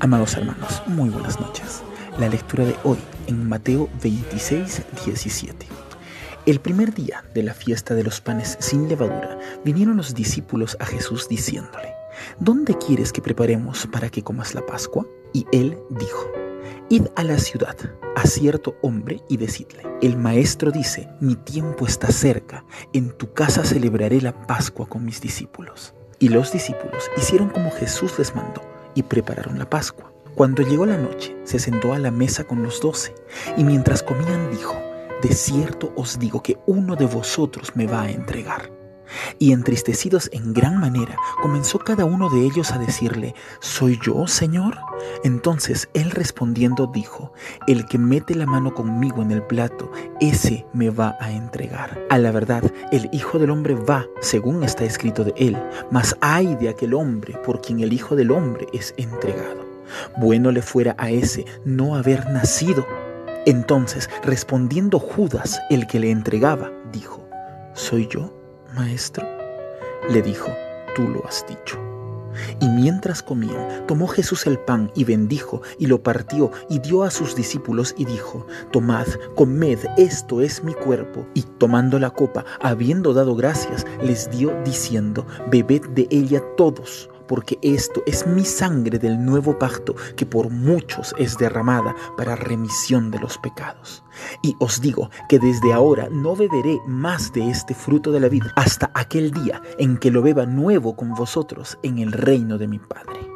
Amados hermanos, muy buenas noches. La lectura de hoy en Mateo 26, 17. El primer día de la fiesta de los panes sin levadura, vinieron los discípulos a Jesús diciéndole: ¿Dónde quieres que preparemos para que comas la Pascua? Y él dijo: Id a la ciudad, a cierto hombre, y decidle: el maestro dice, mi tiempo está cerca, en tu casa celebraré la Pascua con mis discípulos. Y los discípulos hicieron como Jesús les mandó, y prepararon la Pascua. Cuando llegó la noche, se sentó a la mesa con los 12, y mientras comían dijo: de cierto os digo que uno de vosotros me va a entregar. Y entristecidos en gran manera, comenzó cada uno de ellos a decirle: ¿soy yo, Señor? Entonces él respondiendo dijo: el que mete la mano conmigo en el plato, ese me va a entregar. A la verdad, el Hijo del Hombre va, según está escrito de él, mas ay de aquel hombre por quien el Hijo del Hombre es entregado. Bueno le fuera a ese no haber nacido. Entonces, respondiendo Judas, el que le entregaba, dijo: ¿soy yo, Maestro? Le dijo: tú lo has dicho. Y mientras comían, tomó Jesús el pan y bendijo, y lo partió, y dio a sus discípulos, y dijo: tomad, comed, esto es mi cuerpo. Y tomando la copa, habiendo dado gracias, les dio, diciendo: bebed de ella todos, porque esto es mi sangre del nuevo pacto, que por muchos es derramada para remisión de los pecados. Y os digo que desde ahora no beberé más de este fruto de la vid, hasta aquel día en que lo beba nuevo con vosotros en el reino de mi Padre.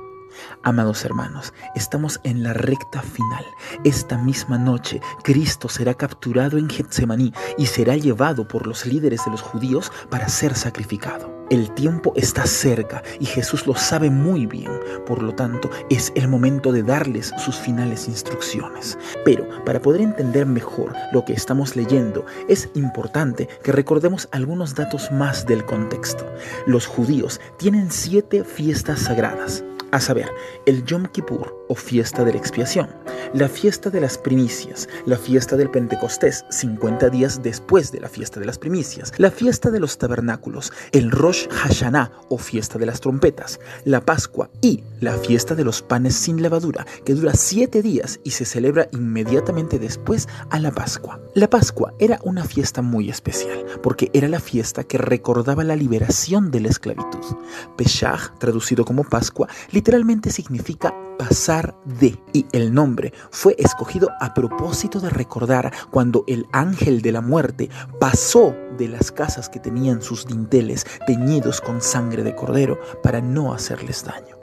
Amados hermanos, estamos en la recta final. Esta misma noche, Cristo será capturado en Getsemaní y será llevado por los líderes de los judíos para ser sacrificado. El tiempo está cerca y Jesús lo sabe muy bien, por lo tanto, es el momento de darles sus finales instrucciones. Pero para poder entender mejor lo que estamos leyendo, es importante que recordemos algunos datos más del contexto. Los judíos tienen 7 fiestas sagradas, a saber, el Yom Kippur o fiesta de la expiación, la fiesta de las primicias, la fiesta del Pentecostés, 50 días después de la fiesta de las primicias, la fiesta de los tabernáculos, el Rosh Hashanah o fiesta de las trompetas, la Pascua y la fiesta de los panes sin levadura, que dura 7 días y se celebra inmediatamente después a la Pascua. La Pascua era una fiesta muy especial, porque era la fiesta que recordaba la liberación de la esclavitud. Pesach, traducido como Pascua, literalmente significa pasar de, y el nombre fue escogido a propósito de recordar cuando el ángel de la muerte pasó de las casas que tenían sus dinteles teñidos con sangre de cordero para no hacerles daño.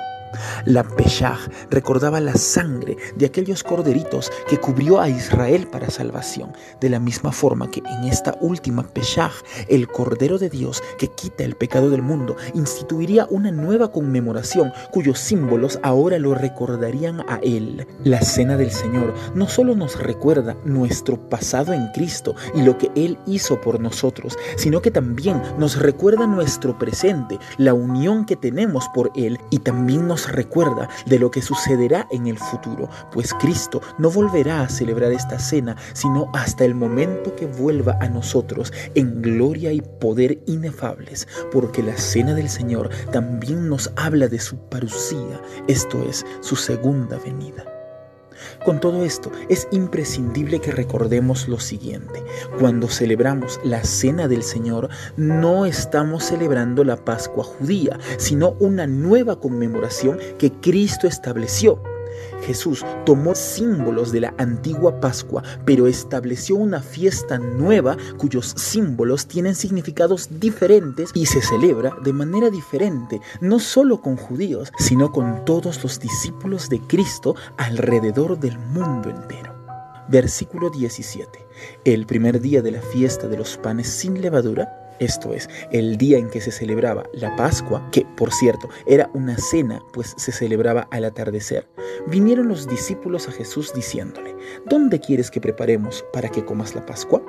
La Pesach recordaba la sangre de aquellos corderitos que cubrió a Israel para salvación, de la misma forma que en esta última Pesach, el Cordero de Dios que quita el pecado del mundo instituiría una nueva conmemoración cuyos símbolos ahora lo recordarían a Él. La Cena del Señor no solo nos recuerda nuestro pasado en Cristo y lo que Él hizo por nosotros, sino que también nos recuerda nuestro presente, la unión que tenemos por Él, y también nos recuerda de lo que sucederá en el futuro, pues Cristo no volverá a celebrar esta cena sino hasta el momento que vuelva a nosotros en gloria y poder inefables, porque la cena del Señor también nos habla de su parusía, esto es, su segunda venida. Con todo esto, es imprescindible que recordemos lo siguiente: cuando celebramos la Cena del Señor, no estamos celebrando la Pascua judía, sino una nueva conmemoración que Cristo estableció. Jesús tomó símbolos de la antigua Pascua, pero estableció una fiesta nueva cuyos símbolos tienen significados diferentes y se celebra de manera diferente, no solo con judíos, sino con todos los discípulos de Cristo alrededor del mundo entero. Versículo 17. El primer día de la fiesta de los panes sin levadura, esto es, el día en que se celebraba la Pascua, que, por cierto, era una cena, pues se celebraba al atardecer, vinieron los discípulos a Jesús diciéndole: ¿dónde quieres que preparemos para que comas la Pascua?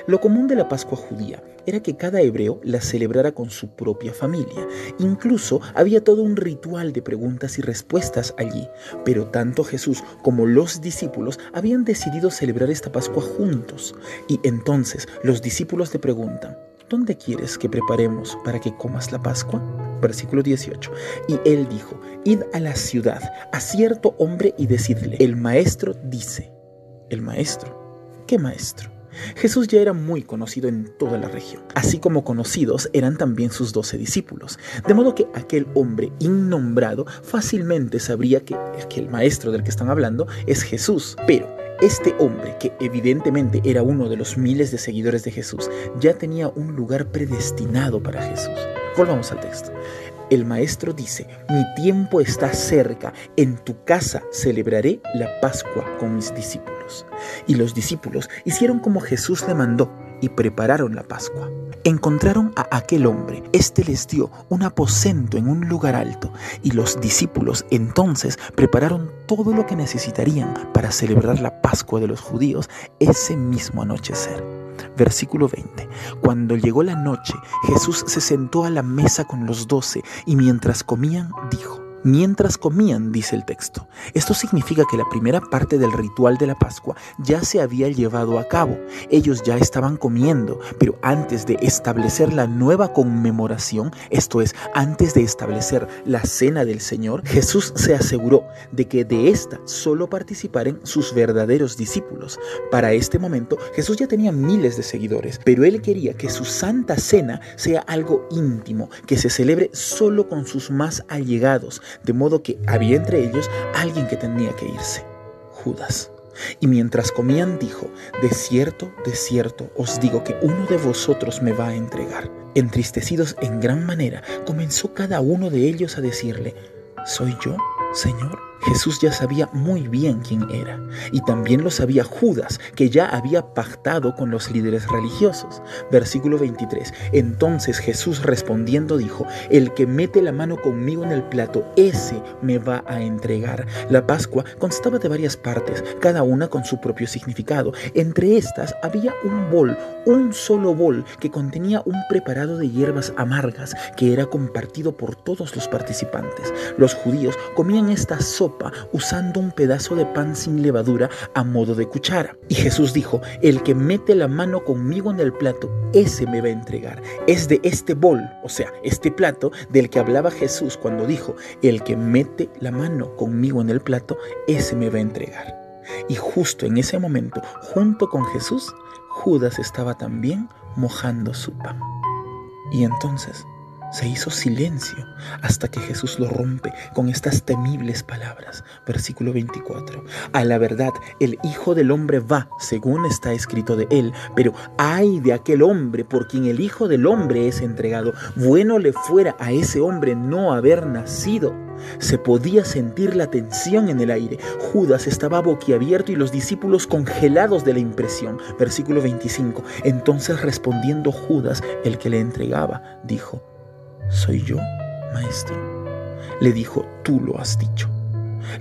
Lo común de la Pascua judía era que cada hebreo la celebrara con su propia familia. Incluso había todo un ritual de preguntas y respuestas allí. Pero tanto Jesús como los discípulos habían decidido celebrar esta Pascua juntos. Y entonces los discípulos le preguntan: ¿dónde quieres que preparemos para que comas la Pascua? Versículo 18. Y él dijo: id a la ciudad, a cierto hombre y decidle: el maestro dice. ¿El maestro? ¿Qué maestro? Jesús ya era muy conocido en toda la región, así como conocidos eran también sus 12 discípulos, de modo que aquel hombre innombrado fácilmente sabría que el maestro del que están hablando es Jesús. Pero este hombre, que evidentemente era uno de los miles de seguidores de Jesús, ya tenía un lugar predestinado para Jesús. Volvamos al texto. El maestro dice: mi tiempo está cerca, en tu casa celebraré la Pascua con mis discípulos. Y los discípulos hicieron como Jesús le mandó y prepararon la Pascua. Encontraron a aquel hombre, éste les dio un aposento en un lugar alto, y los discípulos entonces prepararon todo lo que necesitarían para celebrar la Pascua de los judíos ese mismo anochecer. Versículo 20. Cuando llegó la noche, Jesús se sentó a la mesa con los 12 y mientras comían, dijo. Mientras comían, dice el texto. Esto significa que la primera parte del ritual de la Pascua ya se había llevado a cabo. Ellos ya estaban comiendo, pero antes de establecer la nueva conmemoración, esto es, antes de establecer la cena del Señor, Jesús se aseguró de que de esta solo participaran sus verdaderos discípulos. Para este momento, Jesús ya tenía miles de seguidores, pero él quería que su santa cena sea algo íntimo, que se celebre solo con sus más allegados, de modo que había entre ellos alguien que tenía que irse: Judas. Y mientras comían dijo: de cierto, os digo que uno de vosotros me va a entregar. Entristecidos en gran manera, comenzó cada uno de ellos a decirle: ¿soy yo, Señor? Jesús ya sabía muy bien quién era, y también lo sabía Judas, que ya había pactado con los líderes religiosos. Versículo 23. Entonces Jesús respondiendo dijo: el que mete la mano conmigo en el plato, ese me va a entregar. La Pascua constaba de varias partes, cada una con su propio significado. Entre estas había un solo bol que contenía un preparado de hierbas amargas que era compartido por todos los participantes. Los judíos comían esta sopa usando un pedazo de pan sin levadura a modo de cuchara. Y Jesús dijo: el que mete la mano conmigo en el plato, ese me va a entregar. Es de este bol, o sea, este plato, del que hablaba Jesús cuando dijo: el que mete la mano conmigo en el plato, ese me va a entregar. Y justo en ese momento, junto con Jesús, Judas estaba también mojando su pan. Y entonces se hizo silencio hasta que Jesús lo rompe con estas temibles palabras. Versículo 24. A la verdad, el Hijo del Hombre va, según está escrito de él, pero ay de aquel hombre por quien el Hijo del Hombre es entregado. Bueno le fuera a ese hombre no haber nacido. Se podía sentir la tensión en el aire. Judas estaba boquiabierto y los discípulos congelados de la impresión. Versículo 25. Entonces respondiendo Judas, el que le entregaba, dijo: ¿soy yo, maestro? Le dijo: tú lo has dicho.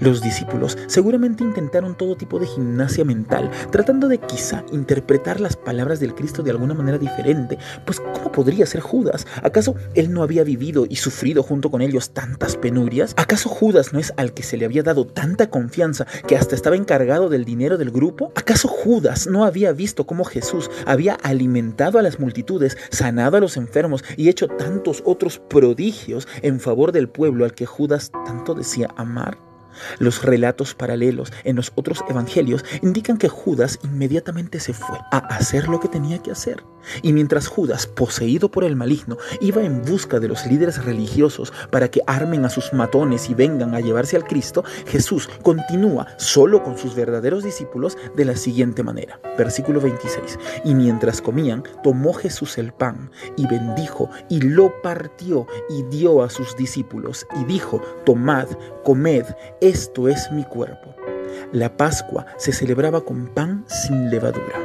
Los discípulos seguramente intentaron todo tipo de gimnasia mental, tratando de quizá interpretar las palabras del Cristo de alguna manera diferente. Pues ¿cómo podría ser Judas? ¿Acaso él no había vivido y sufrido junto con ellos tantas penurias? ¿Acaso Judas no es al que se le había dado tanta confianza que hasta estaba encargado del dinero del grupo? ¿Acaso Judas no había visto cómo Jesús había alimentado a las multitudes, sanado a los enfermos y hecho tantos otros prodigios en favor del pueblo al que Judas tanto decía amar? Los relatos paralelos en los otros evangelios indican que Judas inmediatamente se fue a hacer lo que tenía que hacer. Y mientras Judas, poseído por el maligno, iba en busca de los líderes religiosos para que armen a sus matones y vengan a llevarse al Cristo, Jesús continúa solo con sus verdaderos discípulos de la siguiente manera. Versículo 26. Y mientras comían, tomó Jesús el pan y bendijo y lo partió y dio a sus discípulos y dijo: tomad, comed, esto es mi cuerpo. La Pascua se celebraba con pan sin levadura,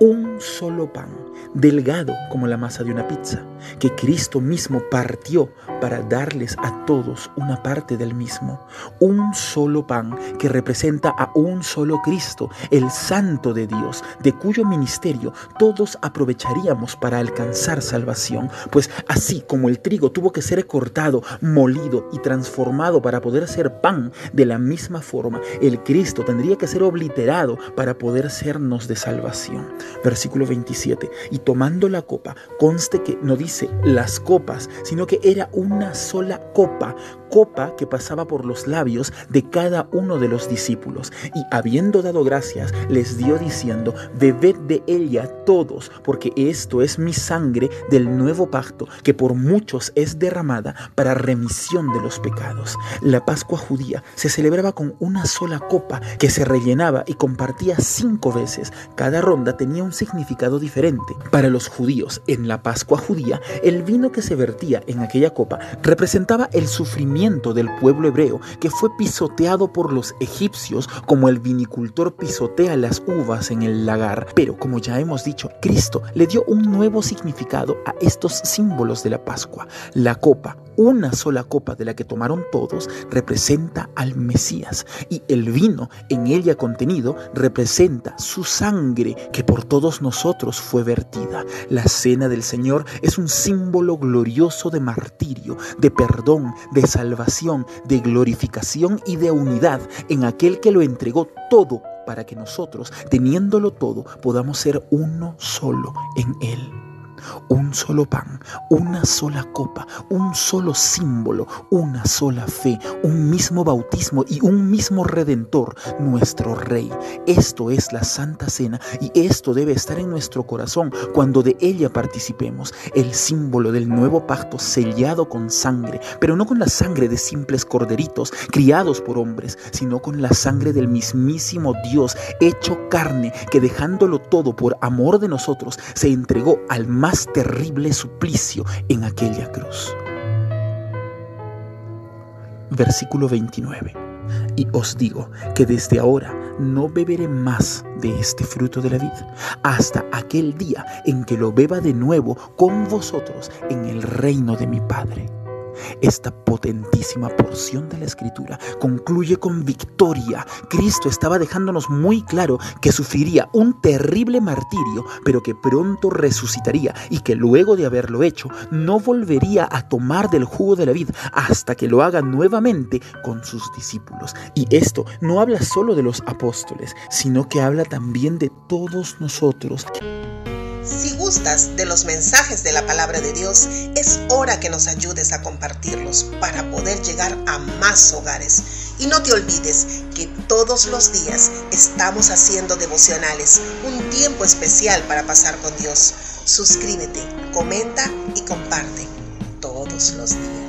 un solo pan, delgado como la masa de una pizza, que Cristo mismo partió para darles a todos una parte del mismo. Un solo pan que representa a un solo Cristo, el Santo de Dios, de cuyo ministerio todos aprovecharíamos para alcanzar salvación. Pues así como el trigo tuvo que ser cortado, molido y transformado para poder ser pan, de la misma forma el Cristo tendría que ser obliterado para poder sernos de salvación. Versículo 27. Y tomando la copa, conste que no dice las copas, sino que era una sola copa que pasaba por los labios de cada uno de los discípulos. Y habiendo dado gracias, les dio diciendo: bebed de ella todos, porque esto es mi sangre del nuevo pacto, que por muchos es derramada para remisión de los pecados. La Pascua judía se celebraba con una sola copa que se rellenaba y compartía 5 veces. Cada ronda tenía un significado diferente. Para los judíos, en la Pascua judía, el vino que se vertía en aquella copa representaba el sufrimiento del pueblo hebreo, que fue pisoteado por los egipcios como el vinicultor pisotea las uvas en el lagar. Pero como ya hemos dicho, Cristo le dio un nuevo significado a estos símbolos de la Pascua. La copa, una sola copa de la que tomaron todos, representa al Mesías, y el vino en ella contenido representa su sangre que por todos nosotros fue vertida. La cena del Señor es un símbolo glorioso de martirio, de perdón, de salvación, de glorificación y de unidad en aquel que lo entregó todo para que nosotros, teniéndolo todo, podamos ser uno solo en Él. Un solo pan, una sola copa, un solo símbolo, una sola fe, un mismo bautismo y un mismo Redentor, nuestro Rey. Esto es la Santa Cena, y esto debe estar en nuestro corazón cuando de ella participemos. El símbolo del nuevo pacto sellado con sangre, pero no con la sangre de simples corderitos criados por hombres, sino con la sangre del mismísimo Dios hecho carne, que dejándolo todo por amor de nosotros, se entregó al más terrible suplicio en aquella cruz. Versículo 29. Y os digo que desde ahora no beberé más de este fruto de la vid, hasta aquel día en que lo beba de nuevo con vosotros en el reino de mi Padre. Esta potentísima porción de la Escritura concluye con victoria. Cristo estaba dejándonos muy claro que sufriría un terrible martirio, pero que pronto resucitaría, y que luego de haberlo hecho no volvería a tomar del jugo de la vid hasta que lo haga nuevamente con sus discípulos. Y esto no habla solo de los apóstoles, sino que habla también de todos nosotros. Si gustas de los mensajes de la palabra de Dios, es hora que nos ayudes a compartirlos para poder llegar a más hogares. Y no te olvides que todos los días estamos haciendo devocionales, un tiempo especial para pasar con Dios. Suscríbete, comenta y comparte todos los días.